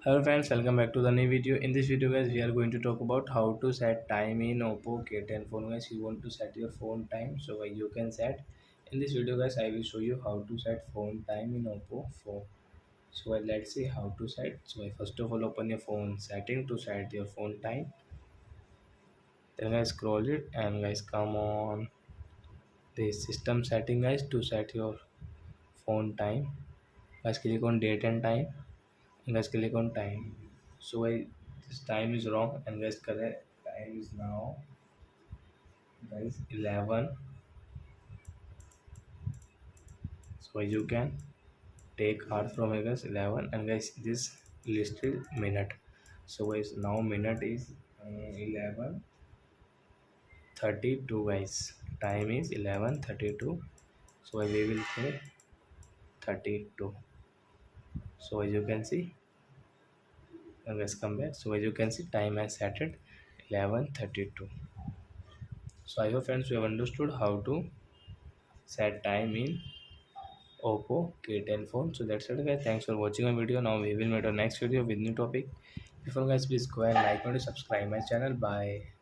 Hello friends, welcome back to the new video. In this video guys, we are going to talk about how to set time in Oppo K10 phone. Guys, you want to set your phone time, so you can set. In this video guys, I will show you how to set phone time in Oppo phone. Let's see how to set. First of all, open your phone setting to set your phone time. Then guys, scroll it and guys, come on the system setting guys to set your phone time. Guys, click on date and time. And guys, click on time. This time is wrong and guys, correct time is now guys 11. So you can take R from here guys 11 and guys this listed minute. So guys, now minute is 11:32 guys, time is 11:32. So we will say 32. So as you can see, and let's come back. So as you can see, time has set it 11:32. So I hope friends you have understood how to set time in Oppo K10 phone. So that's it guys. Thanks for watching my video. Now we will meet our next video with new topic. Before guys, please go and like and subscribe my channel. Bye.